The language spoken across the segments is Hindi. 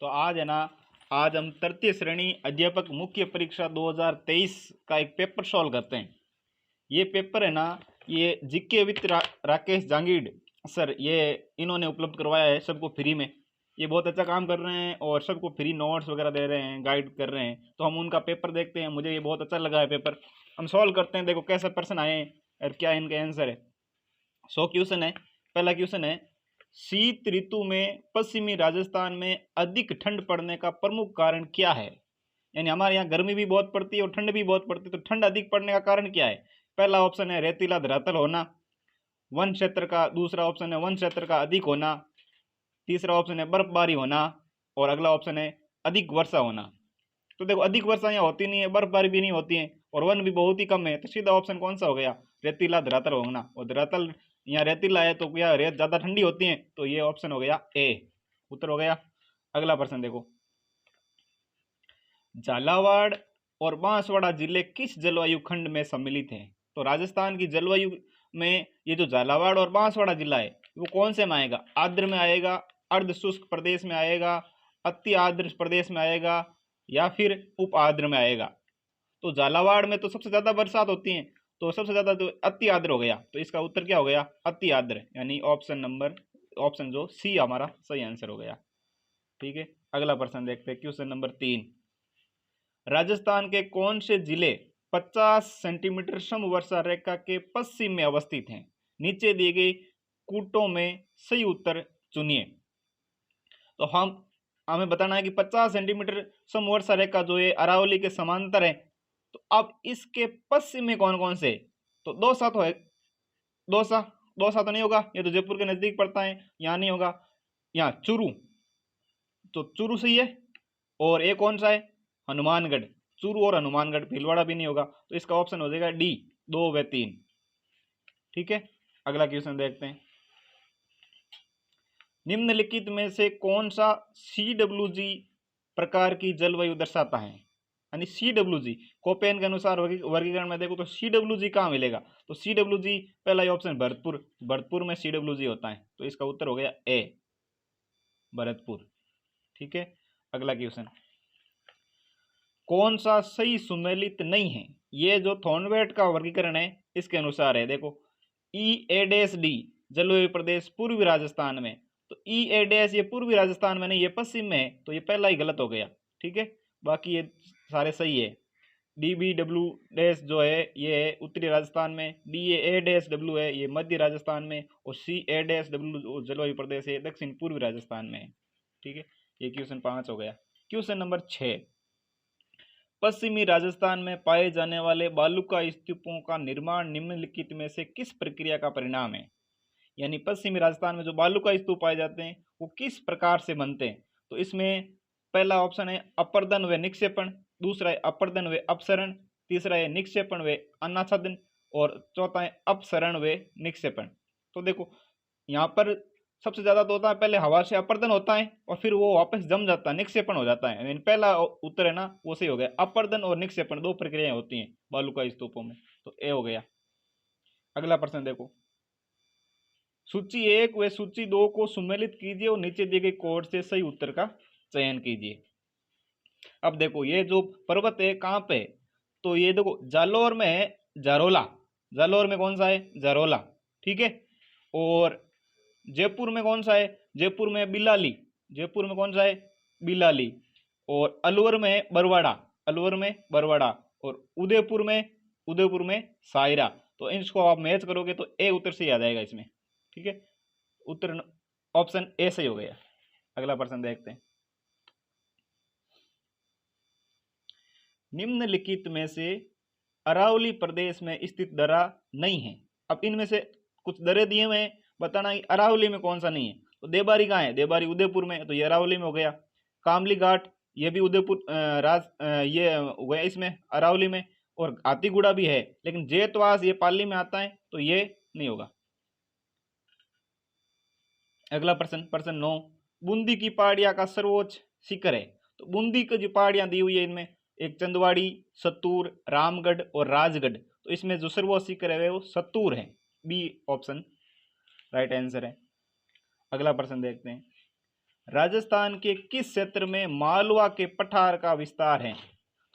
तो आज है ना, आज हम तृतीय श्रेणी अध्यापक मुख्य परीक्षा 2023 का एक पेपर सॉल्व करते हैं। ये पेपर है ना, ये GK with Rakesh Jangid sir, ये इन्होंने उपलब्ध करवाया है सबको फ्री में। ये बहुत अच्छा काम कर रहे हैं और सबको फ्री नोट्स वगैरह दे रहे हैं, गाइड कर रहे हैं। तो हम उनका पेपर देखते हैं, मुझे ये बहुत अच्छा लगा है पेपर। हम सॉल्व करते हैं, देखो कैसे प्रश्न आए हैं और क्या इनके आंसर है। 100 क्वेश्चन है। पहला क्वेश्चन है, शीत ऋतु में पश्चिमी राजस्थान में अधिक ठंड पड़ने का प्रमुख कारण क्या है। यानी हमारे यहाँ गर्मी भी बहुत पड़ती है और ठंड भी बहुत पड़ती है, तो ठंड अधिक पड़ने का कारण क्या है। पहला ऑप्शन है रेतीला धरातल होना, वन क्षेत्र का। दूसरा ऑप्शन है वन क्षेत्र का अधिक होना। तीसरा ऑप्शन है बर्फबारी होना। और अगला ऑप्शन है अधिक वर्षा होना। तो देखो, अधिक वर्षा यहाँ होती नहीं है, बर्फबारी भी नहीं होती है और वन भी बहुत ही कम है, तो सीधा ऑप्शन कौन सा हो गया, रेतीला धरातल होना। और धरातल यहाँ रेतीला है तो क्या रेत ज्यादा ठंडी होती है, तो ये ऑप्शन हो गया ए, उत्तर हो गया। अगला प्रश्न देखो, झालावाड़ और बांसवाड़ा जिले किस जलवायु खंड में सम्मिलित हैं। तो राजस्थान की जलवायु में ये जो झालावाड़ और बांसवाड़ा जिला है वो कौन से में आएगा, आर्द्र में आएगा, अर्ध शुष्क प्रदेश में आएगा, अति आर्द्र प्रदेश में आएगा, या फिर उप आर्द्र में आएगा। तो झालावाड़ में तो सबसे ज्यादा बरसात होती है, तो सबसे ज्यादा तो अति आर्द्र हो गया, तो इसका उत्तर क्या हो गया, अति आर्द्र, यानी ऑप्शन जो सी हमारा सही आंसर हो गया। ठीक है, अगला प्रश्न देखते हैं, क्वेश्चन नंबर 3। राजस्थान के कौन से जिले 50 सेंटीमीटर समवर्षा रेखा के पश्चिम में अवस्थित हैं। नीचे दिए गए कूटों में सही उत्तर चुनिए। तो हमें बताना है कि 50 सेंटीमीटर समवर्षा रेखा जो है अरावली के समांतर है। तो अब इसके पश्चिम में कौन कौन से, तो दौसा तो है, दौसा तो नहीं होगा, ये तो जयपुर के नजदीक पड़ता है, यहाँ नहीं होगा। यहाँ चूरू, तो चूरू सही है। और एक कौन सा है, हनुमानगढ़। चूरू और हनुमानगढ़, भीलवाड़ा भी नहीं होगा, तो इसका ऑप्शन हो जाएगा डी, 2 व 3। ठीक है, अगला क्वेश्चन देखते हैं, निम्नलिखित में से कौन सा CWG प्रकार की जलवायु दर्शाता है। यानी CWG कोपेन के अनुसार वर्गीकरण में देखो तो CWG कहाँ मिलेगा, तो CWG पहला ऑप्शन भरतपुर में CWG होता है, तो इसका उत्तर हो गया ए, भरतपुर। ठीक है, अगला क्वेश्चन, कौन सा सही सुमेलित नहीं है। ये जो थॉर्नवेट का वर्गीकरण है इसके अनुसार है, देखो EA-D जलवायु प्रदेश पूर्वी राजस्थान में, तो EA- ये पूर्वी राजस्थान में नहीं, ये पश्चिम में है, तो ये पहला ही गलत हो गया। ठीक है, बाकी ये सारे सही है। DBW- जो है ये है उत्तरी राजस्थान में, DA-W है ये मध्य राजस्थान में, और CA-W जलवायु प्रदेश है दक्षिण पूर्वी राजस्थान में। ठीक है, ये क्वेश्चन 5 हो गया। क्वेश्चन नंबर 6, पश्चिमी राजस्थान में पाए जाने वाले बालुका स्तूपों का निर्माण निम्नलिखित में से किस प्रक्रिया का परिणाम है। यानी पश्चिमी राजस्थान में जो बालुका स्तूप पाए जाते हैं वो किस प्रकार से बनते हैं। तो इसमें पहला ऑप्शन है अपर्दन व निक्षेपण, दूसरा है अपर्दन व अपसरण, तीसरा है निक्षेपण व अनाच्छादन, और चौथा है अपसरण व निक्षेपण। तो देखो यहाँ पर सबसे ज्यादा तो होता है पहले हवा से अपर्दन होता है और फिर वो वापस जम जाता है, निक्षेपण हो जाता है। पहला उत्तर है ना वो सही हो गया, अपर्दन और निक्षेपण 2 प्रक्रियाएं होती हैं बालुका स्तूपों में, तो ए हो गया। अगला प्रश्न देखो, सूची 1 व सूची 2 को सुमेलित कीजिए और नीचे दिए गए कोड से सही उत्तर का चयन कीजिए। अब देखो ये जो पर्वत है कहाँ पे है, तो ये देखो जालौर में है जारोला, जालौर में कौन सा है, जारोला। ठीक है, और जयपुर में कौन सा है, जयपुर में बिलाली, जयपुर में कौन सा है, बिलाली। और अलवर में है बरवाड़ा, अलवर में बरवाड़ा। और उदयपुर में सायरा। तो इसको आप मैच करोगे तो ए उत्तर सही आ जाएगा इसमें। ठीक है, उत्तर ऑप्शन ए सही हो गया। अगला प्रश्न देखते हैं, निम्नलिखित में से अरावली प्रदेश में स्थित दर्रा नहीं है। अब इनमें से कुछ दर्रे दिए हुए हैं, बताना कि अरावली में कौन सा नहीं है। तो देबारी कहाँ है, देबारी उदयपुर में, तो ये अरावली में हो गया। कामली घाट ये भी उदयपुर ये हो गया इसमें अरावली में। और हाथीगुड़ा भी है, लेकिन जेतवास ये पाली में आता है, तो ये नहीं होगा। अगला प्रश्न 9, बूंदी की पहाड़ियां का सर्वोच्च शिखर है। तो बूंदी की जो पहाड़ियां दी हुई है इनमें एक चंदवाड़ी, सत्तूर, रामगढ़ और राजगढ़, तो इसमें जो सर्वोच्च शिखर है वो सत्तूर है, बी ऑप्शन राइट आंसर है। अगला प्रश्न देखते हैं, राजस्थान के किस क्षेत्र में मालवा के पठार का विस्तार है?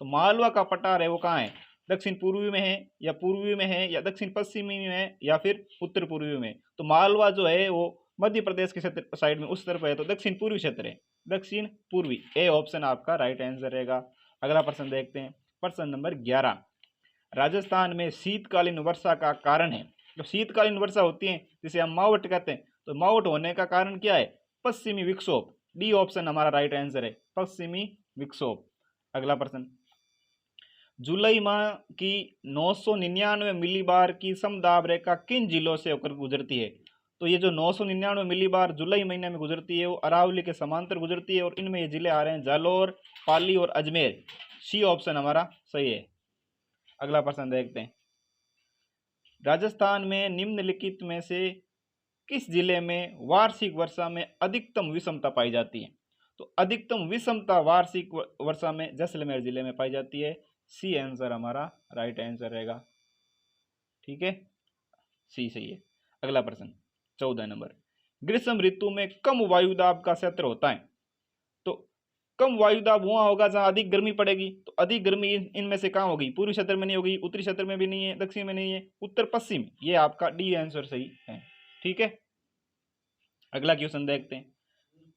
तो मालवा का पठार है वो कहाँ है? दक्षिण पूर्वी में है या पूर्वी में है या दक्षिण पश्चिमी में है या फिर उत्तर पूर्वी में? तो मालवा जो है वो मध्य प्रदेश के क्षेत्र साइड में उस तरफ है, तो दक्षिण पूर्वी क्षेत्र है, दक्षिण पूर्वी। ए ऑप्शन आपका राइट आंसर रहेगा। अगला प्रश्न देखते हैं, प्रश्न नंबर 11। राजस्थान में शीतकालीन वर्षा का कारण है। जो शीतकालीन वर्षा होती है जिसे हम मावट कहते हैं, तो मावट होने का कारण क्या है? पश्चिमी विक्षोभ। डी ऑप्शन हमारा राइट आंसर है, पश्चिमी विक्षोभ। अगला प्रश्न, जुलाई माह की 999 मिलीबार की समदाब रेखा किन जिलों से होकर गुजरती है? तो ये जो 999 मिलीबार जुलाई महीने में गुजरती है वो अरावली के समांतर गुजरती है, और इनमें ये जिले आ रहे हैं जालोर, पाली और अजमेर। सी ऑप्शन हमारा सही है। अगला प्रश्न देखते हैं, राजस्थान में निम्नलिखित में से किस जिले में वार्षिक वर्षा में अधिकतम विषमता पाई जाती है? तो अधिकतम विषमता वार्षिक वर्षा में जैसलमेर जिले में पाई जाती है। सी आंसर हमारा राइट आंसर रहेगा। ठीक है, सी सही है। अगला प्रश्न 14 नंबर, ग्रीष्म ऋतु में कम वायुदाब का क्षेत्र होता है। तो कम वायुदाब वहां होगा जहां अधिक गर्मी पड़ेगी। तो अधिक गर्मी इनमें से कहां होगी? पूर्वी क्षेत्र में नहीं होगी, उत्तरी क्षेत्र में भी नहीं है, दक्षिण में नहीं है, उत्तर पश्चिम। ये आपका डी आंसर सही है। ठीक है, अगला क्वेश्चन देखते हैं,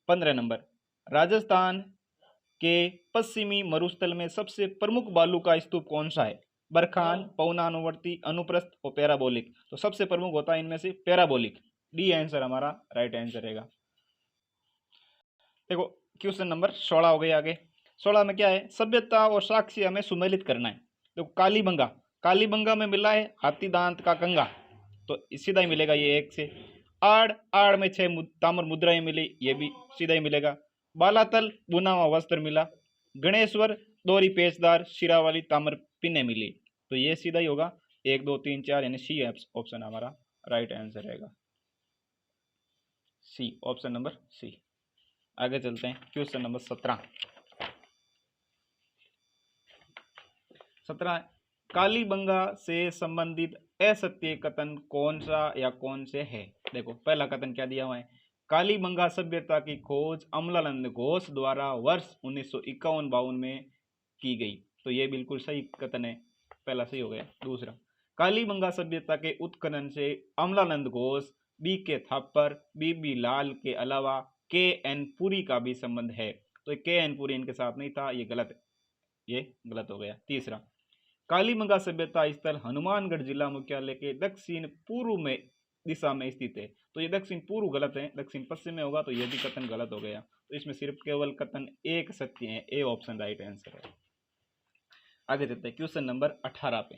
15 नंबर, राजस्थान के पश्चिमी मरुस्थल में सबसे प्रमुख बालू का स्तूप कौन सा है? बरखान, पवनानुवर्ती, अनुप्रस्थ और पैराबोलिक। तो सबसे प्रमुख होता है इनमें से पैराबोलिक। डी आंसर हमारा राइट आंसर रहेगा। देखो क्वेश्चन नंबर 16 हो गए आगे। 16 में क्या है? सभ्यता और साक्ष्य हमें सुमेलित करना है। तो कालीबंगा, कालीबंगा में मिला है हाथी दांत का कंगा, तो सीधा ही मिलेगा ये एक से। आड़, आड़ में 6 ताम्र मुद्राएं मिली, ये भी सीधा ही मिलेगा। बालातल, बुना हुआ वस्त्र मिला। गणेश्वर, दोहरी पेचदार शिरा वाली ताम्र पिने मिली, तो ये सीधा ही होगा। 1 2 3 4 यानी सी ऑप्शन हमारा राइट आंसर रहेगा। C option number C. आगे चलते हैं, क्वेश्चन नंबर 17। 17, कालीबंगा से संबंधित असत्य कथन कौन सा या कौन से है? देखो पहला कथन क्या दिया हुआ है, कालीबंगा सभ्यता की खोज अमलानंद घोष द्वारा वर्ष 1951-52 में की गई। तो ये बिल्कुल सही कथन है, पहला सही हो गया। दूसरा, कालीबंगा सभ्यता के उत्खनन से अमलानंद घोष, बी के थापर, बी लाल के अलावा के एन पुरी का भी संबंध है। तो के एन पुरी इनके साथ नहीं था, ये गलत है, ये गलत हो गया। तीसरा, कालीबंगा सभ्यता स्थल हनुमानगढ़ जिला मुख्यालय के दक्षिण पूर्व में दिशा में स्थित है। तो ये दक्षिण पूर्व गलत है, दक्षिण पश्चिम में होगा, तो ये भी कथन गलत हो गया। तो इसमें सिर्फ केवल कथन एक सत्य है, ए ऑप्शन राइट आंसर है। आगे चलते हैं क्वेश्चन नंबर 18 पे,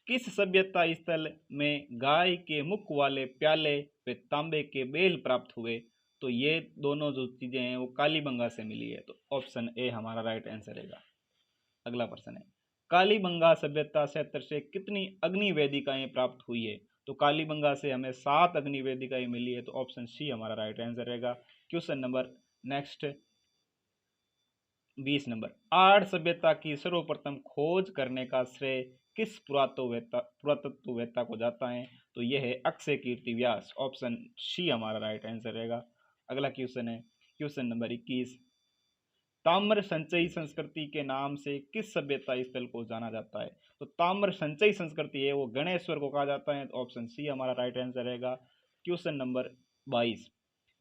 किस सभ्यता स्थल में गाय के मुख वाले प्याले व तांबे के बेल प्राप्त हुए? तो ये दोनों जो चीजें हैं वो कालीबंगा से मिली है, तो ऑप्शन ए हमारा राइट आंसर रहेगा। अगला प्रश्न है, कालीबंगा सभ्यता क्षेत्र से कितनी अग्नि वेदिकाएं प्राप्त हुई है? तो कालीबंगा से हमें 7 अग्नि वेदिकाएं मिली है, तो ऑप्शन सी हमारा राइट आंसर रहेगा। क्वेश्चन नंबर नेक्स्ट 20 नंबर, आड़ सभ्यता की सर्वप्रथम खोज करने का श्रेय किस पुरातत्ववेत्ता को जाता है? तो यह है अक्षय कीर्ति व्यास। ऑप्शन सी हमारा राइट आंसर रहेगा। अगला क्वेश्चन है क्वेश्चन नंबर 21, ताम्र संचयी संस्कृति के नाम से किस सभ्यता स्थल को जाना जाता है? तो ताम्र संचयी संस्कृति है वो गणेश्वर को कहा जाता है, तो ऑप्शन सी हमारा राइट आंसर रहेगा। क्वेश्चन नंबर 22,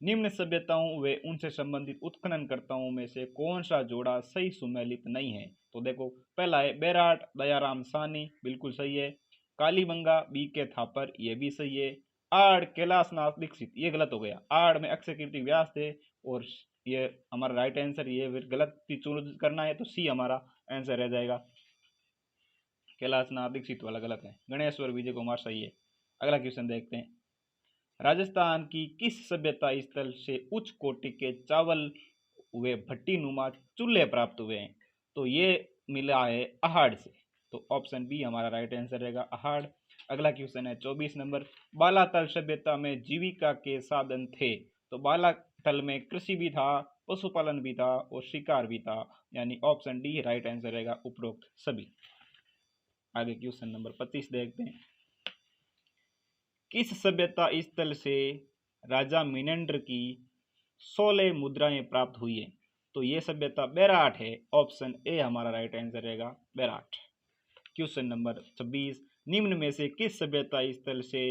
निम्न सभ्यताओं व उनसे संबंधित उत्खननकर्ताओं में से कौन सा जोड़ा सही सुमेलित नहीं है? तो देखो पहला है बैराट दयाराम सानी, बिल्कुल सही है। कालीबंगा, बी के थापर, ये भी सही है। आड़ कैलाशनाथ दीक्षित, ये गलत हो गया। आड़ में अक्षय कीर्ति व्यास थे, और ये हमारा राइट आंसर, ये फिर गलत चूज करना है, तो सी हमारा आंसर रह जाएगा। कैलाशनाथ दीक्षित वाला गलत है। गणेश्वर विजय कुमार सही है। अगला क्वेश्चन देखते हैं, राजस्थान की किस सभ्यता स्थल से उच्च कोटि के चावल वे भट्टी नुमा चूल्हे प्राप्त हुए हैं? तो ये मिला है अहाड़ से, तो ऑप्शन बी हमारा राइट आंसर रहेगा, अहाड़। अगला क्वेश्चन है 24 नंबर, बालातल सभ्यता में जीविका के साधन थे? तो बालातल में कृषि भी था, पशुपालन भी था और शिकार भी था, यानी ऑप्शन डी राइट आंसर रहेगा, उपरोक्त सभी। आगे क्वेश्चन नंबर 25 देखते हैं, किस सभ्यता स्थल से राजा मिनेंद्र की 16 मुद्राएं प्राप्त हुई है। तो ये सभ्यता बेराट है। ऑप्शन ए हमारा राइट आंसर रहेगा, बेराट। क्वेश्चन नंबर 26, निम्न में से किस सभ्यता स्थल से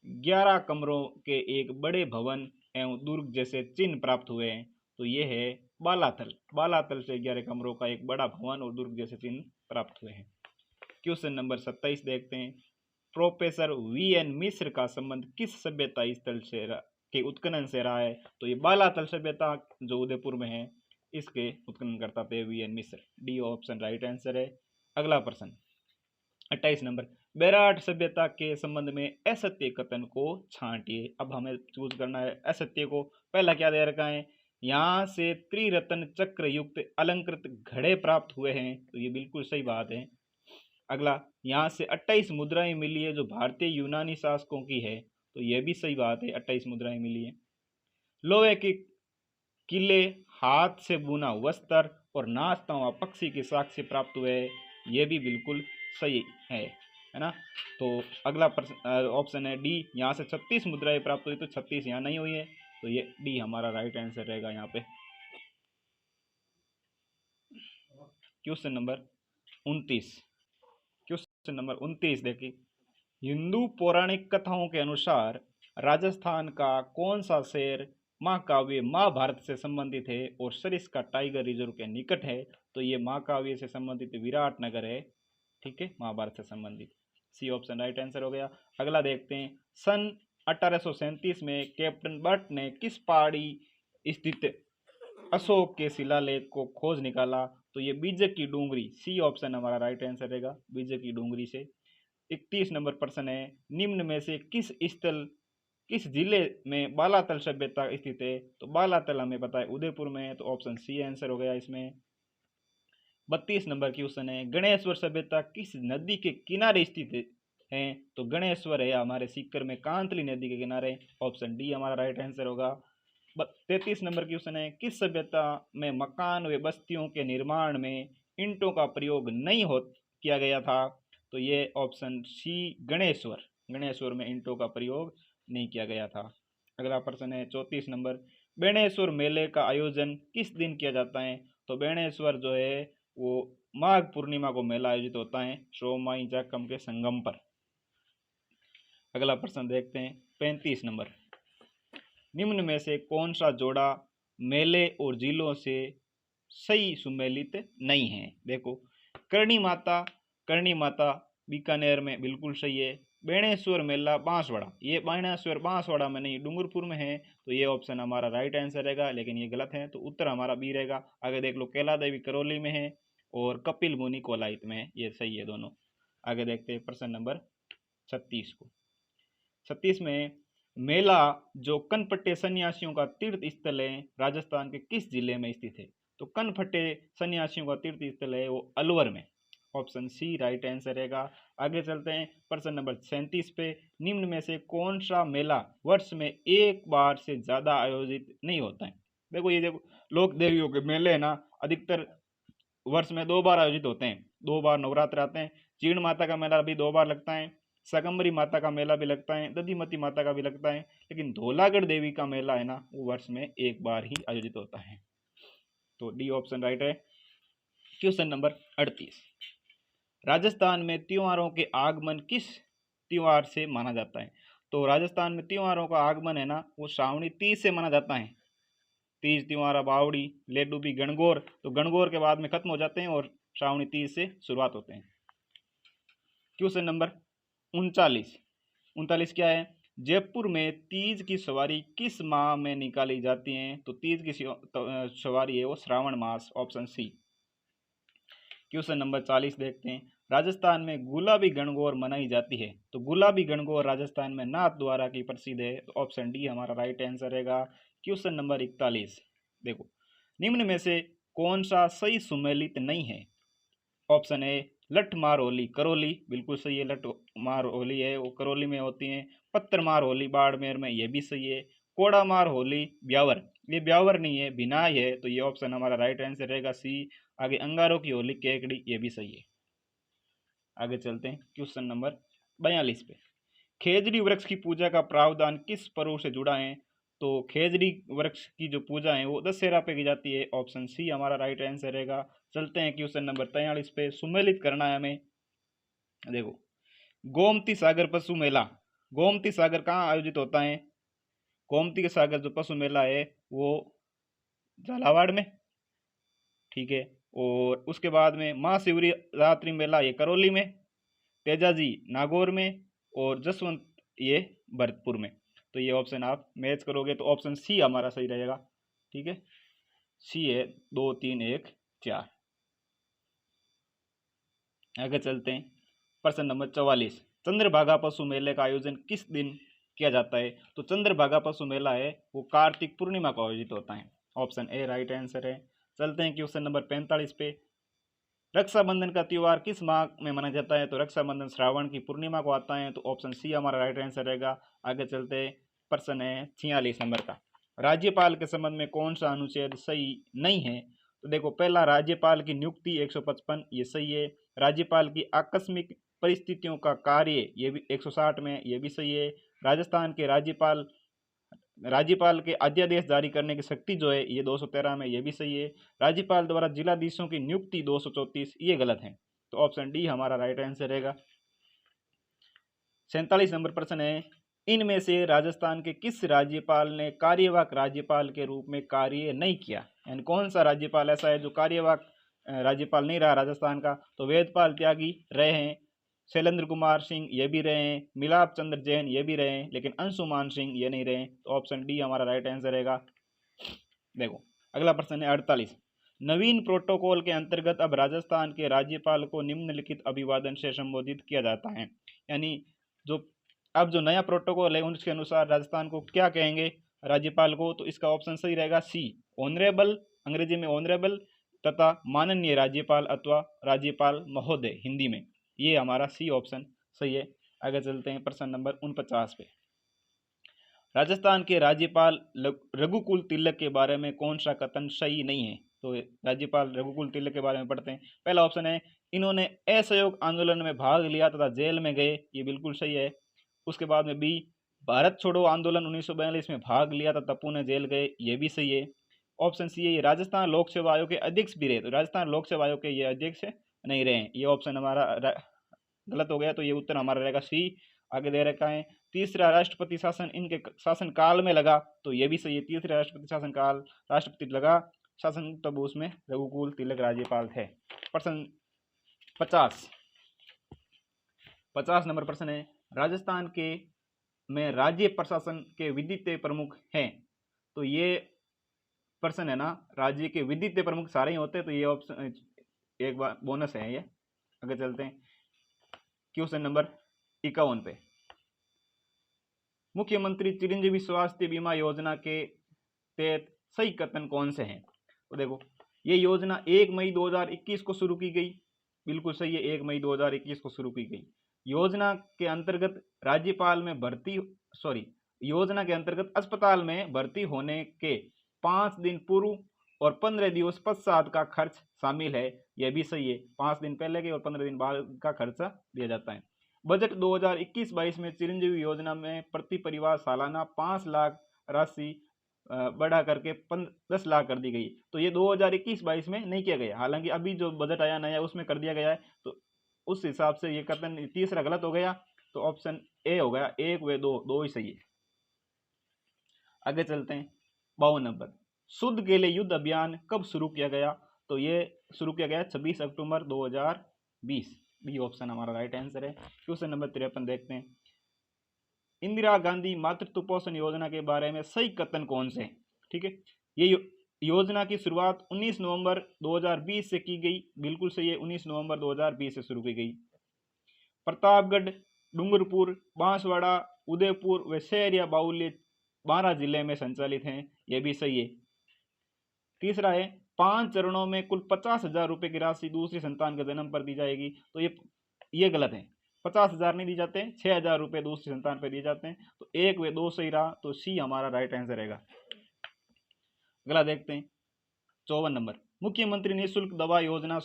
11 कमरों के एक बड़े भवन एवं दुर्ग जैसे चिन्ह प्राप्त हुए हैं? तो ये है बालाथल। बालाथल से 11 कमरों का एक बड़ा भवन और दुर्ग जैसे चिन्ह प्राप्त हुए हैं। क्वेश्चन नंबर 27 देखते हैं, प्रोफेसर वी एन मिश्र का संबंध किस सभ्यता स्थल से के उत्खनन से रहा है? तो ये बालाथल सभ्यता जो उदयपुर में है, इसके उत्खनन करता थे वी एन मिश्र। डी ऑप्शन राइट आंसर है। अगला प्रश्न 28 नंबर, बेराट सभ्यता के संबंध में असत्य कथन को छांटिए। अब हमें चूज करना है असत्य को। पहला क्या दे रखा है, यहाँ से त्रिरत्न चक्र युक्त अलंकृत घड़े प्राप्त हुए हैं। तो ये बिल्कुल सही बात है। अगला, यहाँ से 28 मुद्राएं मिली है जो भारतीय यूनानी शासकों की है। तो यह भी सही बात है, 28 मुद्राएं मिली है। लोहे के किले, हाथ से बुना वस्त्र और नाचता हुआ पक्षी के साक्ष्य प्राप्त हुए, ये भी बिल्कुल सही है ना। तो अगला ऑप्शन है डी, यहाँ से 36 मुद्राएं प्राप्त हुई। तो 36 यहाँ नहीं हुई है, तो ये डी हमारा राइट आंसर रहेगा यहाँ पे। क्वेश्चन नंबर 29, क्वेश्चन नंबर 29 देखिए, हिंदू पौराणिक कथाओं के अनुसार राजस्थान का कौन सा शहर महाकाव्य महाभारत से संबंधित है और सरिस्का टाइगर रिजर्व के निकट है? तो ये महाकाव्य से संबंधित विराट नगर है। ठीक है, महाभारत से संबंधित। सी ऑप्शन राइट आंसर हो गया। अगला देखते हैं, सन 1837 में कैप्टन बर्ट ने किस पहाड़ी स्थित अशोक के शिलालेख को खोज निकाला? तो ये बीजक की डूंगरी। सी ऑप्शन हमारा राइट आंसर रहेगा, बीजक की डूंगरी से। 31 नंबर प्रश्न है, निम्न में से किस जिले में बालातल सभ्यता स्थित है? तो बालातल हमें पता है उदयपुर में है, तो ऑप्शन सी आंसर हो गया इसमें। 32 नंबर क्वेश्चन है, गणेश्वर सभ्यता किस नदी के किनारे स्थित है? तो गणेश्वर है हमारे सीकर में कांतली नदी के किनारे। ऑप्शन डी हमारा राइट आंसर होगा। 33 नंबर क्वेश्चन है, किस सभ्यता में मकान व बस्तियों के निर्माण में ईंटों का प्रयोग नहीं किया गया था? तो ये ऑप्शन सी गणेश्वर, गणेश्वर में ईंटों का प्रयोग नहीं किया गया था। अगला प्रश्न है 34 नंबर, बेणेश्वर मेले का आयोजन किस दिन किया जाता है? तो बेणेश्वर जो है वो माघ पूर्णिमा को मेला आयोजित होता है, श्रोमाई जाकम के संगम पर। अगला प्रश्न देखते हैं 35 नंबर, निम्न में से कौन सा जोड़ा मेले और जिलों से सही सुमेलित नहीं है? देखो, करणी माता बीकानेर में बिल्कुल सही है। बेणेश्वर मेला बांसवाड़ा, ये बेणेश्वर बांसवाड़ा में नहीं डूंगरपुर में है। तो ये ऑप्शन हमारा राइट आंसर रहेगा, लेकिन ये गलत है। तो उत्तर हमारा बी रहेगा। आगे देख लो, कैला देवी करौली में है और कपिल मुनि कोलायत में है। ये सही है दोनों। आगे देखते हैं प्रश्न नंबर 36 को। 36 में, मेला जो कनपट्टे सन्यासियों का तीर्थ स्थल है राजस्थान के किस जिले में स्थित है? तो कनपट्टे सन्यासियों का तीर्थ स्थल है वो अलवर में। ऑप्शन सी राइट आंसर रहेगा। आगे चलते हैं प्रश्न नंबर 37 पे, निम्न में से कौन सा मेला वर्ष में एक बार से ज्यादा आयोजित नहीं होता है? देखो, ये देखो, लोक देवियों के मेले है ना, अधिकतर वर्ष में 2 बार आयोजित होते हैं। 2 बार नवरात्र आते हैं। चीड़ माता का मेला भी 2 बार लगता है, सकंबरी माता का मेला भी लगता है, दधिमती माता का भी लगता है, लेकिन धौलागढ़ देवी का मेला है ना, वो वर्ष में एक बार ही आयोजित होता है। तो डी ऑप्शन राइट है। क्वेश्चन नंबर 38, राजस्थान में त्योहारों के आगमन किस त्योहार से माना जाता है? तो राजस्थान में त्योहारों का आगमन है ना, वो श्रावणी तीज से माना जाता है। तीज त्योहार, बावड़ी, लेडुबी, गणगौर, तो गणगौर के बाद में खत्म हो जाते हैं और श्रावणी तीज से शुरुआत होते हैं। क्वेश्चन नंबर 39 क्या है? जयपुर में तीज की सवारी किस माह में निकाली जाती है? तो तीज की सवारी है वो श्रावण मास। Option C. क्वेश्चन नंबर 40 देखते हैं, राजस्थान में गुलाबी गणगौर मनाई जाती है। तो गुलाबी गणगौर राजस्थान में नाथ द्वारा की प्रसिद्ध है। तो ऑप्शन डी हमारा राइट आंसर रहेगा। क्वेश्चन नंबर 41, देखो, निम्न में से कौन सा सही सुमेलित नहीं है? ऑप्शन ए लठमार होली करौली, बिल्कुल सही है, लठमार होली है वो करौली में होती है। पत्थरमार होली बाड़मेर में, ये भी सही है। कोड़ामार होली ब्यावर, ये ब्यावर नहीं है, भिनाई है। तो ये ऑप्शन हमारा राइट आंसर रहेगा सी। आगे अंगारों की होली केकड़ी, ये भी सही है। आगे चलते हैं क्वेश्चन नंबर 42 पे, खेजड़ी वृक्ष की पूजा का प्रावधान किस पर्व से जुड़ा है? तो खेजड़ी वृक्ष की जो पूजा है वो दशहरा पे की जाती है। ऑप्शन सी हमारा राइट आंसर रहेगा। चलते हैं क्वेश्चन नंबर 43 पे। सुमेलित करना है हमें। देखो, गोमती सागर पशु मेला, गोमती सागर कहाँ आयोजित होता है? गोमती के सागर जो पशु मेला है वो झालावाड़ में, ठीक है। और उसके बाद में महाशिवरात्रि मेला ये करौली में, तेजाजी नागौर में, और जसवंत ये भरतपुर में। तो ये ऑप्शन आप मैच करोगे तो ऑप्शन सी हमारा सही रहेगा, ठीक है। सी है 2 3 1 4। आगे चलते हैं। प्रश्न नंबर 44, चंद्रभागा पशु मेले का आयोजन किस दिन किया जाता है? तो चंद्रभागा पशु मेला है वो कार्तिक पूर्णिमा को आयोजित होता है। ऑप्शन ए राइट आंसर है। चलते हैं क्वेश्चन नंबर 45 पे। रक्षाबंधन का त्यौहार किस माह में मनाया जाता है? तो रक्षाबंधन श्रावण की पूर्णिमा को आता है। तो ऑप्शन सी हमारा राइट आंसर रहेगा। आगे चलते हैं। प्रश्न है 46 नंबर का। राज्यपाल के संबंध में कौन सा अनुच्छेद सही नहीं है? तो देखो, पहला राज्यपाल की नियुक्ति 155 ये सही है। राज्यपाल की आकस्मिक परिस्थितियों का कार्य ये भी 160 में ये भी सही है। राजस्थान के राज्यपाल के अध्यादेश जारी करने की शक्ति जो है ये 213 में ये भी सही है। राज्यपाल द्वारा जिलाधीशों की नियुक्ति 234 ये गलत है। तो ऑप्शन डी हमारा राइट आंसर रहेगा। 47 नंबर प्रश्न है, इनमें से राजस्थान के किस राज्यपाल ने कार्यवाहक राज्यपाल के रूप में कार्य नहीं किया? यानी कौन सा राज्यपाल ऐसा है जो कार्यवाहक राज्यपाल नहीं रहा राजस्थान का? तो वेदपाल त्यागी रहे हैं, शैलेंद्र कुमार सिंह ये भी रहे हैं, मिलाप चंद्र जैन ये भी रहे हैं, लेकिन अंशुमान सिंह ये नहीं रहे। तो ऑप्शन डी हमारा राइट आंसर रहेगा। देखो, अगला प्रश्न है 48, नवीन प्रोटोकॉल के अंतर्गत अब राजस्थान के राज्यपाल को निम्नलिखित अभिवादन से संबोधित किया जाता है। यानी जो अब जो नया प्रोटोकॉल है उसके अनुसार राजस्थान को क्या कहेंगे राज्यपाल को? तो इसका ऑप्शन सही रहेगा सी, ऑनरेबल, अंग्रेजी में ऑनरेबल, तथा माननीय राज्यपाल अथवा राज्यपाल महोदय हिंदी में। ये हमारा सी ऑप्शन सही है। आगे चलते हैं प्रश्न नंबर 49 पे। राजस्थान के राज्यपाल रघुकुल तिलक के बारे में कौन सा कथन सही नहीं है? तो राज्यपाल रघुकुल तिलक के बारे में पढ़ते हैं। पहला ऑप्शन है, इन्होंने असहयोग आंदोलन में भाग लिया तथा जेल में गए, ये बिल्कुल सही है। उसके बाद में बी, भारत छोड़ो आंदोलन 1942 में भाग लिया तथा पुणे जेल गए, ये भी सही है। ऑप्शन सी है, ये राजस्थान लोक सेवा आयोग के अध्यक्ष भी रहे। तो राजस्थान लोक सेवा आयोग के ये अध्यक्ष नहीं रहे, ये ऑप्शन हमारा गलत हो गया। तो ये उत्तर हमारा रहेगा सी। आगे दे रखा है, तीसरा राष्ट्रपति शासन इनके शासन काल में लगा, तो ये भी सही है। तीसरा राष्ट्रपति शासन काल, राष्ट्रपति लगा शासन, तब उसमें रघुकुल तिलक राज्यपाल थे। प्रश्न 50 नंबर प्रश्न है, राजस्थान के में राज्य प्रशासन के विद्युतीय प्रमुख हैं। तो ये प्रश्न है ना, राज्य के विद्युतीय प्रमुख सारे ही होते हैं, तो ये ऑप्शन एक बार बोनस है ये। आगे चलते हैं क्वेश्चन नंबर 51 पे। मुख्यमंत्री चिरंजीवी स्वास्थ्य बीमा योजना के तहत सही कथन कौन से हैं? तो देखो, ये योजना 1 मई 2021 को शुरू की गई, बिल्कुल सही है, 1 मई 2021 को शुरू की गई। योजना के अंतर्गत योजना के अंतर्गत अस्पताल में भर्ती होने के 5 दिन पूर्व और 15 दिवस पश्चात का खर्च शामिल है, यह भी सही है। 5 दिन पहले के और 15 दिन बाद का खर्चा दिया जाता है। बजट 2021-22 में चिरंजीवी योजना में प्रति परिवार सालाना 5 लाख राशि बढ़ा करके 10 लाख कर दी गई। तो ये 2021-22 में नहीं किया गया, हालांकि अभी जो बजट आया नया उसमें कर दिया गया है। तो उस हिसाब से ये कथन तीसरा गलत हो गया। तो ऑप्शन ए हो गया, 1 व 2 ही सही है। आगे चलते हैं 52 नंबर, शुद्ध के लिए युद्ध अभियान कब शुरू किया गया? तो ये शुरू किया गया 26 अक्टूबर 2020, बी ऑप्शन हमारा राइट आंसर है। क्वेश्चन नंबर 53 देखते हैं, इंदिरा गांधी मातृत्व पोषण योजना के बारे में सही कथन कौन से? ठीक है, ये योजना की शुरुआत 19 नवंबर 2020 से की गई, बिल्कुल सही है, 19 नवंबर 2020 से शुरू की गई। प्रतापगढ़, डूंगरपुर, बांसवाड़ा, उदयपुर व शहर या बाहुल्य 12 जिले में संचालित हैं, यह भी सही है। तीसरा है, 5 चरणों में कुल 50,000 रुपये की राशि दूसरी संतान के जन्म पर दी जाएगी, तो ये गलत है। 50,000 नहीं दी जाते, 6,000 रुपये दूसरी संतान पर दिए जाते हैं। तो 1 व 2 सही रहा, तो सी हमारा राइट आंसर रहेगा। अगला देखते हैं 54 नंबर, मुख्यमंत्री निःशुल्क दवा योजना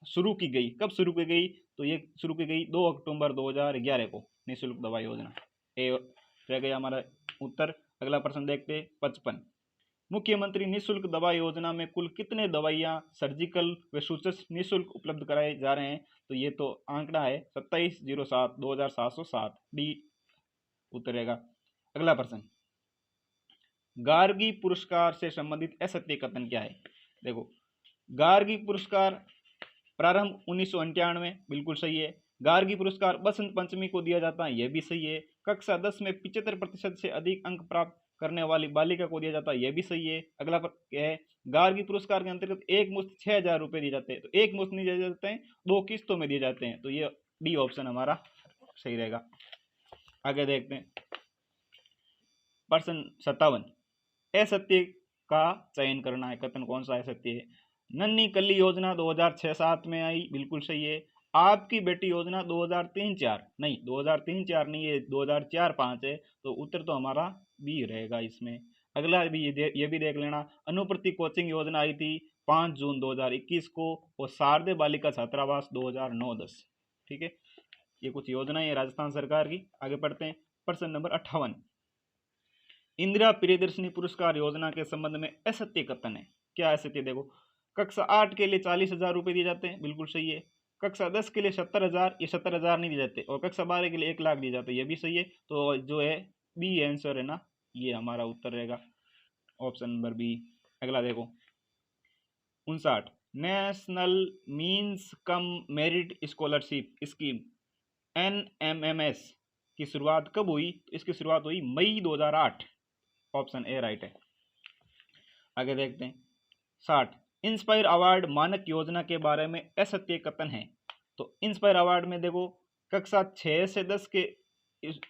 शुरू की गई, कब शुरू की गई? तो ये शुरू की गई 2 अक्टूबर 2011 को, निःशुल्क दवा योजना। ए रह गया हमारा उत्तर। अगला प्रश्न देखते हैं 55। मुख्यमंत्री निःशुल्क दवा योजना में कुल कितने दवाइयाँ सर्जिकल व सूचक निःशुल्क उपलब्ध कराए जा रहे हैं? तो ये तो आंकड़ा है 2707 डी उतरेगा। अगला प्रश्न, गार्गी पुरस्कार से संबंधित असत्य कथन क्या है? देखो, गार्गी पुरस्कार प्रारंभ 1998, बिल्कुल सही है। गार्गी पुरस्कार बसंत पंचमी को दिया जाता है, यह भी सही है। कक्षा 10 में 75% से अधिक अंक प्राप्त करने वाली बालिका को दिया जाता है, यह भी सही है। अगला है, गार्गी पुरस्कार के अंतर्गत एक मुश्त 6,000 रुपये दिए जाते हैं, तो एक मुश्त नहीं दिए जाते हैं, 2 किस्तों में दिए जाते हैं, तो ये डी ऑप्शन हमारा सही रहेगा। आगे देखते हैं प्रश्न 57। असत्य का चयन करना है, कथन कौन सा असत्य है? नन्ही कली योजना 2006-07 में आई, बिल्कुल सही है। आपकी बेटी योजना 2003-04 नहीं, 2003-04 नहीं, ये 2004-05 है, तो उत्तर तो हमारा बी रहेगा इसमें। अगला भी ये भी देख लेना, अनुप्रति कोचिंग योजना आई थी 5 जून 2021 को, और शारदे बालिका छात्रावास 2009-10। ठीक है, ये कुछ योजनाएं है राजस्थान सरकार की। आगे पढ़ते हैं प्रश्न नंबर 58। इंदिरा प्रियदर्शनी पुरस्कार योजना के संबंध में असत्य कथन है, क्या असत्य? देखो, कक्षा 8 के लिए 40,000 रुपये दिए जाते हैं, बिल्कुल सही है। कक्षा 10 के लिए 70,000, ये 70,000 नहीं दिए जाते, और कक्षा 12 के लिए 1 लाख दिए जाते हैं, ये भी सही है। तो जो है बी आंसर है ना, ये हमारा उत्तर रहेगा, ऑप्शन नंबर बी। अगला देखो 59। National means cum merit scholarship scheme NMMS की शुरुआत कब हुई? तो इसकी शुरुआत हुई मई 2008, ऑप्शन ए राइट है। आगे देखते हैं 60। इंस्पायर अवार्ड मानक योजना के बारे में असत्य कथन है। तो इंस्पायर अवार्ड में देखो, कक्षा 6 से 10 के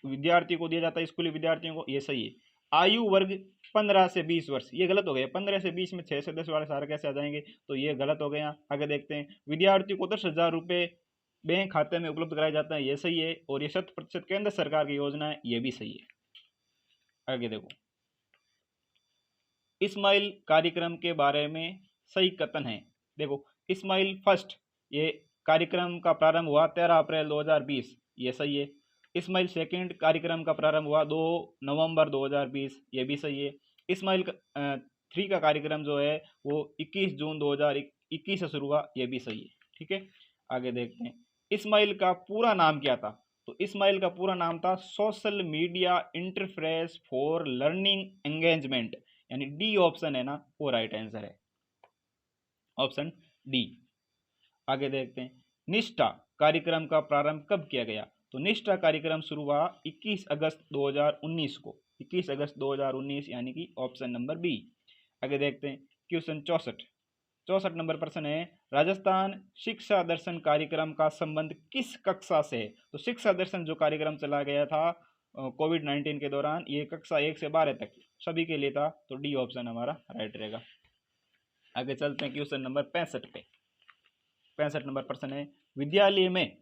विद्यार्थियों को दिया जाता है, स्कूली विद्यार्थियों को, ये सही है। आयु वर्ग 15 से 20 वर्ष, ये गलत हो गया। 15 से 20 में 6 से 10 वाले सारे कैसे आ जाएंगे? तो ये गलत हो गया। आगे देखते हैं, विद्यार्थियों को 10,000 रुपये बैंक खाते में उपलब्ध कराए जाते हैं, ये सही है। और ये 100% केंद्र सरकार की योजना है, ये भी सही है। आगे देखो, इस्माइल कार्यक्रम के बारे में सही कथन है। देखो, इस्माइल फर्स्ट, ये कार्यक्रम का प्रारंभ हुआ 13 अप्रैल 2020, ये सही है। इस्माइल सेकंड कार्यक्रम का प्रारंभ हुआ 2 नवंबर 2020, ये भी सही है। इस्माइल 3 का कार्यक्रम जो है वो 21 जून 2021 से शुरू हुआ, ये भी सही है। ठीक है, आगे देखते हैं, इस्माइल का पूरा नाम क्या था? तो इस्माइल का पूरा नाम था social media interface for learning engagement, यानी डी ऑप्शन है ना, वो राइट आंसर है, ऑप्शन डी। आगे देखते हैं, निष्ठा कार्यक्रम का प्रारंभ कब किया गया? तो निष्ठा कार्यक्रम शुरू हुआ 21 अगस्त 2019 को, 21 अगस्त 2019, यानी कि ऑप्शन नंबर बी। आगे देखते हैं क्वेश्चन 64 नंबर प्रश्न है, राजस्थान शिक्षा दर्शन कार्यक्रम का संबंध किस कक्षा से है? तो शिक्षा दर्शन जो कार्यक्रम चला गया था कोविड-19 के दौरान, ये कक्षा 1 से 12 तक सभी के लिए था, तो डी ऑप्शन हमारा राइट रहेगा। आगे चलते हैं क्वेश्चन नंबर 65 पे। 65 नंबर प्रश्न है, विद्यालय में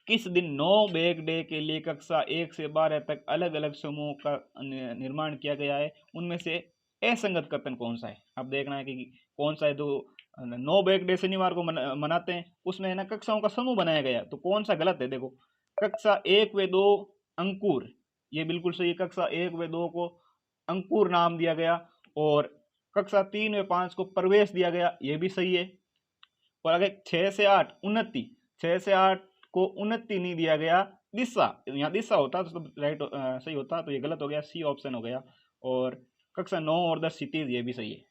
किस दिन नो बैग डे के लिए कक्षा 1 से 12 तक अलग अलग समूह का निर्माण किया गया है? उनमें से असंगत कथन कौन सा है? अब देखना है कि कौन सा है। तो नो बैग डे शनिवार को मनाते हैं, उसमें है ना कक्षाओं का समूह बनाया गया, तो कौन सा गलत है? देखो, कक्षा 1 व 2 अंकुर, ये बिल्कुल सही है। कक्षा 1 व 2 को अंकुर नाम दिया गया, और कक्षा 3 व 5 को प्रवेश दिया गया, ये भी सही है। और आगे 6 से 8 उन्नति, 6 से 8 को उन्नति नहीं दिया गया, दिशा, यहाँ दिशा होता तो राइट सही होता, तो ये गलत हो गया, सी ऑप्शन हो गया। और कक्षा 9 और 10 क्षितिज, ये भी सही है।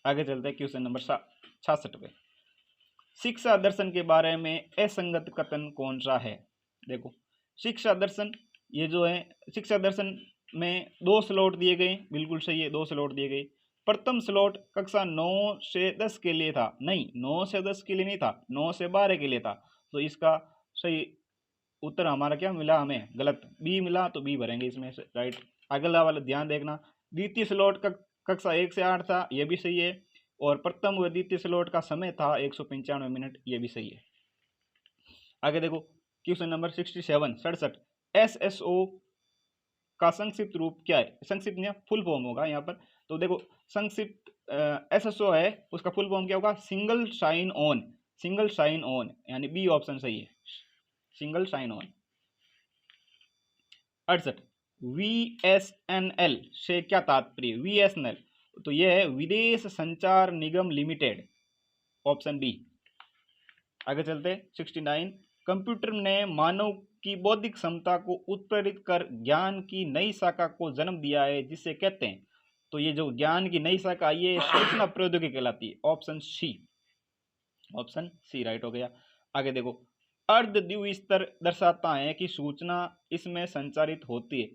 आगे चलते हैं क्वेश्चन नंबर 66 पे। शिक्षा दर्शन के बारे में असंगत कथन कौन सा है? देखो, शिक्षा दर्शन, ये जो है शिक्षा दर्शन में 2 स्लॉट दिए गए, बिल्कुल सही है, 2 स्लॉट दिए गए। प्रथम स्लॉट कक्षा 9 से 10 के लिए था, नहीं 9 से 10 के लिए नहीं था, 9 से 12 के लिए था, तो इसका सही उत्तर हमारा क्या मिला? हमें गलत बी मिला, तो बी भरेंगे इसमें से राइट। अगला वाला ध्यान देखना, द्वितीय स्लॉट कक्षा 1 से 8 था, ये भी सही है। और प्रथम व द्वितीय स्लॉट का समय था 195 मिनट, ये भी सही है। आगे देखो क्वेश्चन नंबर 67 SSO का संक्षिप्त रूप क्या है? संक्षिप्त नहीं, फुल फॉर्म होगा यहाँ पर। तो देखो, संक्षिप्त SSO है, उसका फुल फॉर्म क्या होगा? Single sign on, single sign on, यानी बी ऑप्शन सही है, सिंगल साइन ऑन। 68 VSNL से क्या तात्पर्य? VSNL तो यह है विदेश संचार निगम लिमिटेड, ऑप्शन बी। आगे चलते 69 कंप्यूटर ने मानव की बौद्धिक क्षमता को उत्प्रेरित कर ज्ञान की नई शाखा को जन्म दिया है जिसे कहते हैं, तो ये जो ज्ञान की नई शाखा ये सूचना प्रौद्योगिकी कहलाती है, option C. Option C right हो गया। आगे देखो अर्ध द्विस्तर दर्शाता है कि सूचना इसमें संचारित होती है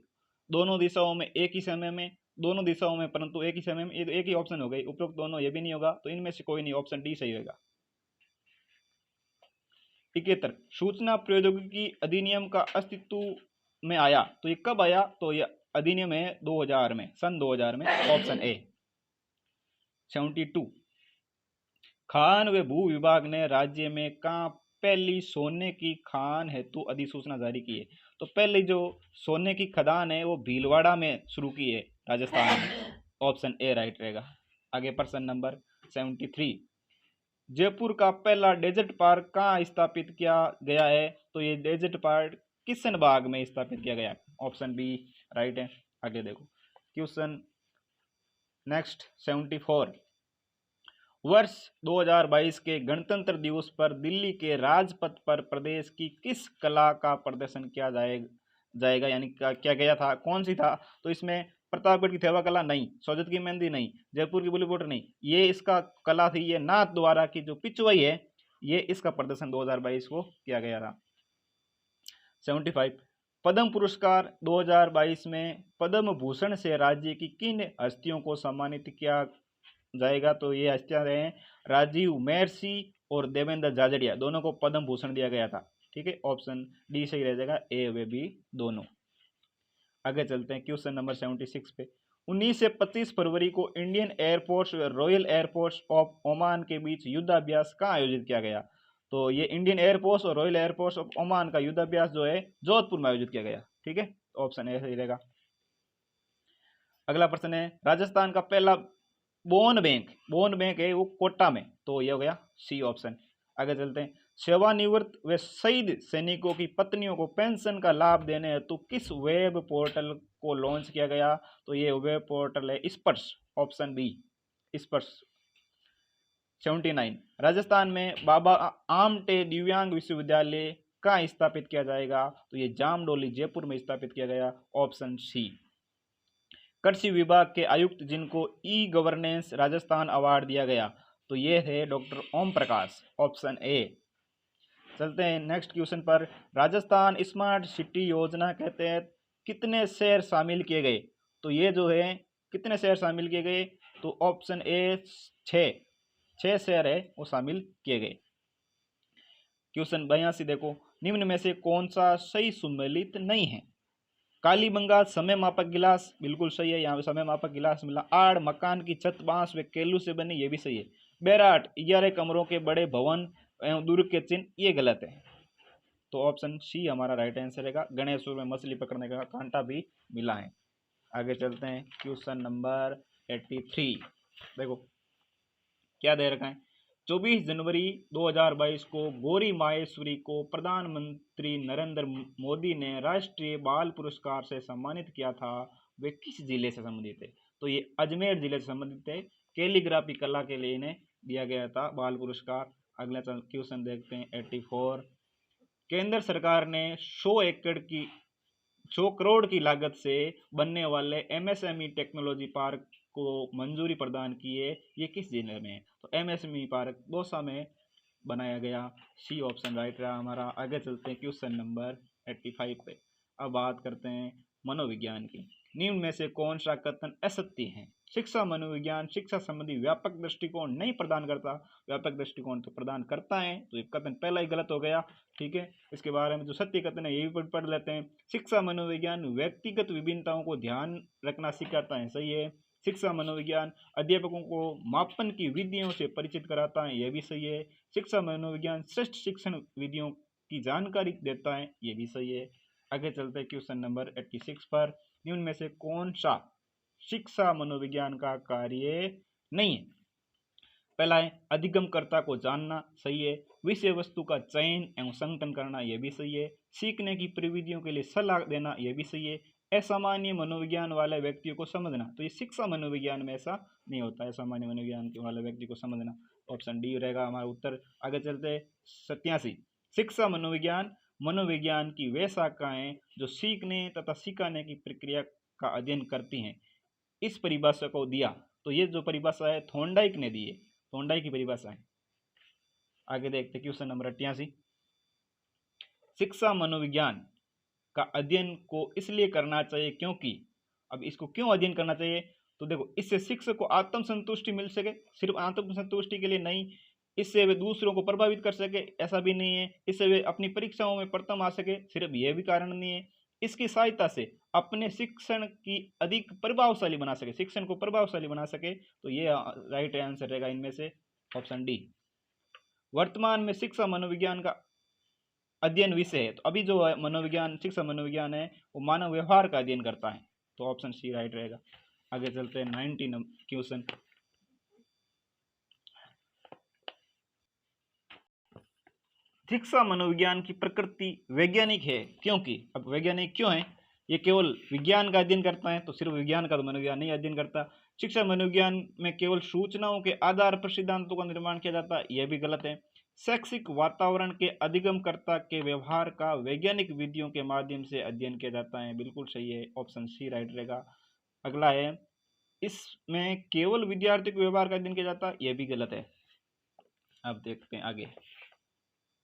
दोनों दिशाओं में एक ही समय में, दोनों दिशाओं में परंतु एक ही समय में, ये तो एक ही ऑप्शन हो गई, उपरोक्त दोनों ये भी नहीं होगा, तो इनमें से कोई नहीं, ऑप्शन डी सही होगा। 71 सूचना प्रौद्योगिकी अधिनियम का अस्तित्व में आया, तो ये कब आया? तो ये अधिनियम है 2000 में, सन 2000 में, ऑप्शन ए। 72 खान व भू विभाग ने राज्य में कहाँ पहली सोने की खान हेतु अधिसूचना जारी की है? तो पहली जो सोने की खदान है वो भीलवाड़ा में शुरू की है, राजस्थान में, ऑप्शन ए राइट रहेगा। आगे प्रश्न नंबर 73 जयपुर का पहला डेजर्ट पार्क कहाँ स्थापित किया गया है? तो ये डेजर्ट पार्क किशनबाग में स्थापित किया गया, ऑप्शन बी राइट है। आगे देखो क्वेश्चन नेक्स्ट 74 वर्ष 2022 के गणतंत्र दिवस पर दिल्ली के राजपथ पर प्रदेश की किस कला का प्रदर्शन किया जाएगा, यानी क्या गया था, कौन सी था? तो इसमें प्रतापगढ़ की थेवा कला नहीं, सोजत की मेहंदी नहीं, जयपुर की बुलीबोट नहीं, ये इसका कला थी ये नाथ द्वारा की जो पिचवई है, ये इसका प्रदर्शन 2022 को किया गया था। 75 पद्म पुरस्कार 2022 में पद्म भूषण से राज्य की किन हस्तियों को सम्मानित किया जाएगा? तो ये हस्तियां रहे राजीव महर्षि और देवेंद्र झाझड़िया, दोनों को पद्म भूषण दिया गया था, ठीक है, ऑप्शन डी सही रह जाएगा, ए व बी दोनों। आगे चलते हैं क्वेश्चन नंबर 76 पे 19 से 25 फरवरी को इंडियन एयरफोर्स व रॉयल एयरफोर्स ऑफ ओमान के बीच युद्धाभ्यास कहाँ आयोजित किया गया? तो ये इंडियन एयरफोर्स और रॉयल एयरफोर्स ऑफ ओमान का युद्धाभ्यास जो है जोधपुर में आयोजित किया गया, ठीक है, ऑप्शन ए सही रहेगा। अगला प्रश्न है राजस्थान का पहला बोन बैंक है वो कोटा में, तो ये हो गया सी ऑप्शन। आगे चलते हैं सेवानिवृत्त व शहीद सैनिकों की पत्नियों को पेंशन का लाभ देने हेतु किस वेब पोर्टल को लॉन्च किया गया? तो ये वेब पोर्टल है स्पर्श, ऑप्शन बी स्पर्श। 79 राजस्थान में बाबा आमटे दिव्यांग विश्वविद्यालय कहाँ स्थापित किया जाएगा? तो ये जामडोली जयपुर में स्थापित किया गया, ऑप्शन सी। कृषि विभाग के आयुक्त जिनको ई गवर्नेंस राजस्थान अवार्ड दिया गया, तो ये थे doctor Om Prakash, option A. चलते हैं नेक्स्ट क्वेश्चन पर राजस्थान स्मार्ट सिटी योजना के तहत कितने शहर शामिल किए गए? तो ये जो है कितने शहर शामिल किए गए? तो ऑप्शन ए 6 शहर है वो शामिल किए गए। क्वेश्चन 82 देखो निम्न में से कौन सा सही सुमेलित नहीं है? कालीबंगा समय मापक गिलास बिल्कुल सही है, यहाँ पे समय मापक गिलास मिला। आड़ मकान की छत बांस व केलू से बनी, ये भी सही है। बैराट 11 कमरों के बड़े भवन एवं दुर्ग के चिन्ह, ये गलत है, तो ऑप्शन सी हमारा राइट आंसर रहेगा। गणेशपुर में मछली पकड़ने का कांटा भी मिला है। आगे चलते हैं क्वेश्चन नंबर 83 देखो क्या दे रखा है 24 जनवरी 2022 को गौरी माहेश्वरी को प्रधानमंत्री नरेंद्र मोदी ने राष्ट्रीय बाल पुरस्कार से सम्मानित किया था, वे किस जिले से संबंधित है? तो ये अजमेर जिले से संबंधित है, कैलीग्राफी कला के लिए इन्हें दिया गया था बाल पुरस्कार। अगला क्वेश्चन देखते हैं 84 केंद्र सरकार ने 100 करोड़ की लागत से बनने वाले एमएसएमई टेक्नोलॉजी पार्क को मंजूरी प्रदान की है, ये किस जिले में है? तो एमएसएमई पार्क दौसा में बनाया गया, सी ऑप्शन राइट रहा हमारा। आगे चलते हैं क्वेश्चन नंबर 85 पे। अब बात करते हैं मनोविज्ञान की। निम्न में से कौन सा कथन असत्य है? शिक्षा मनोविज्ञान शिक्षा संबंधी व्यापक दृष्टिकोण नहीं प्रदान करता, व्यापक दृष्टिकोण तो प्रदान करता है, तो ये कथन पहला ही गलत हो गया, ठीक है। इसके बारे में जो सत्य कथन है ये भी पढ़ लेते हैं। शिक्षा मनोविज्ञान व्यक्तिगत विभिन्नताओं को ध्यान रखना सिखाता है, सही है। शिक्षा मनोविज्ञान अध्यापकों को मापन की विधियों से परिचित कराता है, यह भी सही है। शिक्षा मनोविज्ञान श्रेष्ठ शिक्षण विधियों की जानकारी देता है, ये भी सही है। आगे चलते हैं क्वेश्चन नंबर 86 पर। निम्न में से कौन सा शिक्षा मनोविज्ञान का कार्य नहीं है? पहला है अधिगमकर्ता को जानना, सही है। विषय वस्तु का चयन एवं संगठन करना, यह भी सही है। सीखने की प्रविधियों के लिए सलाह देना, यह भी सही है। असामान्य मनोविज्ञान वाले व्यक्तियों को समझना, तो ये शिक्षा मनोविज्ञान में ऐसा नहीं होता है, सामान्य मनोविज्ञान वाले व्यक्ति को समझना। ऑप्शन डी रहेगा हमारा उत्तर। आगे चलते 87, शिक्षा मनोविज्ञान मनोविज्ञान की वे शाखाएं जो सीखने तथा सिखाने की प्रक्रिया का अध्ययन करती हैं। इस परिभाषा को दिया, तो ये जो परिभाषा है थॉर्नडाइक ने दी है, थॉर्नडाइक की परिभाषा है। आगे देखते क्वेश्चन नंबर 88, शिक्षा मनोविज्ञान का अध्ययन को इसलिए करना चाहिए क्योंकि, अब इसको क्यों अध्ययन करना चाहिए, तो देखो इससे शिक्षक को आत्म संतुष्टि मिल सके, सिर्फ आत्म संतुष्टि के लिए नहीं, इससे वे दूसरों को प्रभावित कर सके, ऐसा भी नहीं है, इससे वे अपनी परीक्षाओं में प्रथम आ सके, सिर्फ यह भी कारण नहीं है, इसकी सहायता से अपने शिक्षण की अधिक प्रभावशाली बना सके, शिक्षण को प्रभावशाली बना सके। तो ये राइट आंसर रहेगा इनमें से ऑप्शन डी। वर्तमान में शिक्षा मनोविज्ञान का अध्ययन विषय है, तो अभी जो मनोविज्ञान शिक्षा मनोविज्ञान है वो मानव व्यवहार का अध्ययन करता है, तो ऑप्शन सी राइट रहेगा। आगे चलते हैं 90 क्वेश्चन, शिक्षा मनोविज्ञान की प्रकृति वैज्ञानिक है क्योंकि, अब वैज्ञानिक क्यों है, ये केवल विज्ञान का अध्ययन करता है, तो सिर्फ विज्ञान का तो मनोविज्ञान नहीं अध्ययन करता। शिक्षा मनोविज्ञान में केवल सूचनाओं के आधार पर सिद्धांतों का निर्माण किया जाता है, यह भी गलत है। शैक्षिक वातावरण के अधिगमकर्ता के व्यवहार का वैज्ञानिक विधियों के माध्यम से अध्ययन किया जाता है, बिल्कुल सही है, ऑप्शन सी राइट रहेगा। अगला है, इसमें केवल विद्यार्थी के व्यवहार का अध्ययन किया जाता है, यह भी गलत है। अब देखते हैं आगे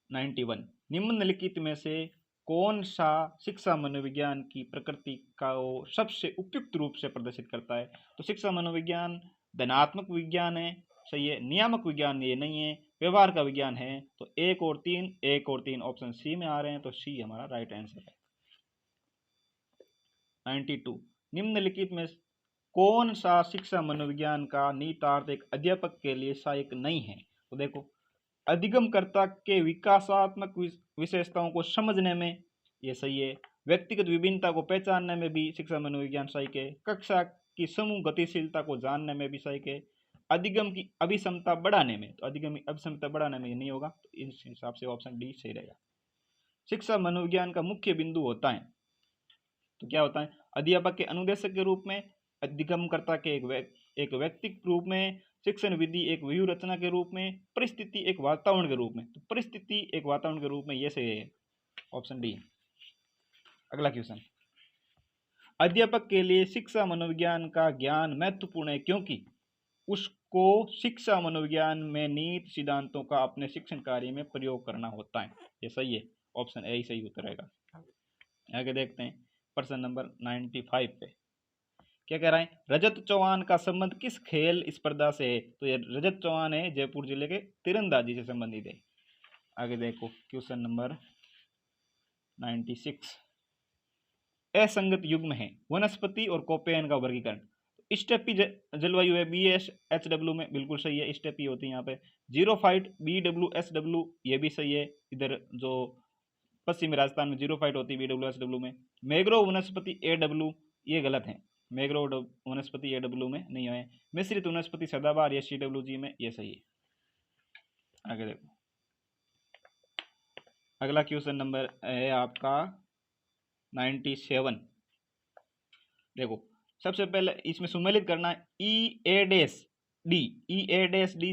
91, निम्नलिखित में से कौन सा शिक्षा मनोविज्ञान की प्रकृति का सबसे उपयुक्त रूप से प्रदर्शित करता है, तो शिक्षा मनोविज्ञान धनात्मक विज्ञान है, सही है, नियामक विज्ञान ये नहीं है, व्यवहार का विज्ञान है, तो एक और तीन ऑप्शन सी में आ रहे हैं, तो सी हमारा राइट आंसर है। 92, निम्नलिखित में कौन सा शिक्षा मनोविज्ञान का निहितार्थ एक अध्यापक के लिए सहायक नहीं है, तो देखो अधिगमकर्ता के विकासात्मक विशेषताओं को समझने में, ये सही है, व्यक्तिगत विभिन्नता को पहचानने में भी शिक्षा मनोविज्ञान सहायक है, कक्षा की समूह गतिशीलता को जानने में भी सहायक है, अधिगम की अभिक्षमता बढ़ाने में, तो अधिगम की अभिक्षमता बढ़ाने में नहीं होगा, तो इस हिसाब से ऑप्शन डी सही रहेगा। शिक्षा मनोविज्ञान का मुख्य बिंदु होता है, तो क्या होता है, अध्यापक के अनुदेशक के रूप में, अधिगमकर्ता के एक व्यक्तिक रूप में, शिक्षण विधि एक व्यूह रचना के रूप में, परिस्थिति एक वातावरण के रूप में, तो परिस्थिति एक वातावरण के रूप में, ये सही है, ऑप्शन डी। अगला क्वेश्चन, अध्यापक के लिए शिक्षा मनोविज्ञान का ज्ञान महत्वपूर्ण है क्योंकि उसको शिक्षा मनोविज्ञान में निहित सिद्धांतों का अपने शिक्षण कार्य में प्रयोग करना होता है, ये सही है, ऑप्शन ए ही सही उत्तर रहेगा। आगे देखते हैं प्रश्न नंबर 95 पे क्या कह रहा है, रजत चौहान का संबंध किस खेल स्पर्धा से है, तो ये रजत चौहान है जयपुर जिले के तीरंदाजी से संबंधित है। आगे देखो क्वेश्चन नंबर 96, असंगत युग्म है वनस्पति और कोपेन का वर्गीकरण, स्टेपी जलवायु है BSHW में, बिल्कुल सही है, स्टेपी होती है यहाँ पे। जीरोफाइट BWSW ये भी सही है, इधर जो पश्चिमी राजस्थान में जीरोफाइट होती है BWSW में। मैग्रोव वनस्पति AW ये गलत है, मैग्रोव वनस्पति AW में नहीं है। मिश्रित वनस्पति सदाबहार ये CWG में, ये सही है। आगे देखो अगला क्वेश्चन नंबर है आपका 97। देखो सबसे पहले इसमें सम्मिलित करना है EA-D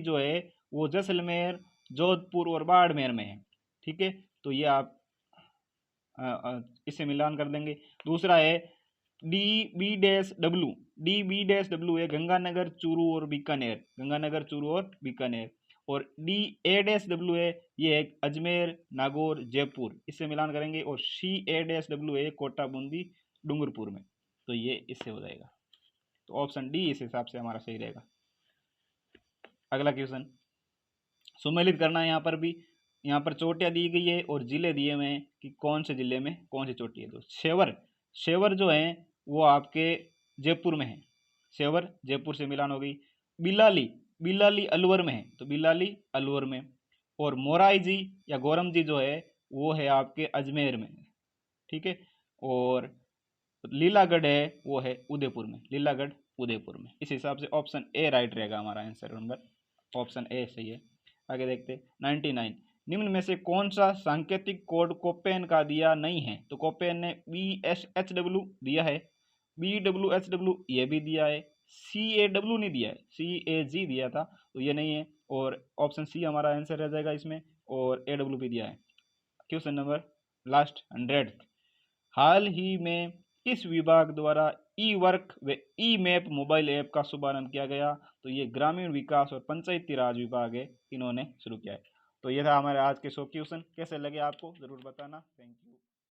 जो है वो जैसलमेर, जोधपुर और बाड़मेर में है, ठीक है, तो ये आप इससे मिलान कर देंगे। दूसरा है DB-W है गंगानगर, चूरू और बीकानेर, गंगानगर, चूरू और बीकानेर। और DA-W है ये है अजमेर, नागौर, जयपुर, इससे मिलान करेंगे। और CA-W है कोटा, बूंदी, डूंगरपुर में, तो ये इससे हो जाएगा, तो ऑप्शन डी इस हिसाब से हमारा सही रहेगा। अगला क्वेश्चन सम्मिलित करना है, यहाँ पर भी, यहाँ पर चोटियाँ दी गई है और जिले दिए हुए हैं कि कौन से जिले में कौन सी चोटी है। तो शेवर जो है वो आपके जयपुर में है, शेवर जयपुर से मिलान हो गई। बिलाली अलवर में है, तो बिलाली अलवर में। और मोराई जी या गोरम जी जो है वो है आपके अजमेर में, ठीक है। और लीलागढ़ है वो है उदयपुर में, लीलागढ़ उदयपुर में। इस हिसाब से ऑप्शन ए राइट रहेगा हमारा आंसर नंबर, ऑप्शन ए सही है। आगे देखते 99, निम्न में से कौन सा सांकेतिक कोड कोपेन का दिया नहीं है? तो कोपेन ने BSHW दिया है, BWHW ये भी दिया है, CAW नहीं दिया है, CAG दिया था तो ये नहीं है, और ऑप्शन सी हमारा आंसर रह जाएगा इसमें, और AW भी दिया है। क्वेश्चन नंबर लास्ट 100th, हाल ही में किस विभाग द्वारा ई वर्क व ई मैप मोबाइल ऐप का शुभारंभ किया गया? तो ये ग्रामीण विकास और पंचायती राज विभाग है, इन्होंने शुरू किया है। तो ये था हमारे आज के 100 क्वेश्चन। कैसे लगे आपको जरूर बताना। Thank you.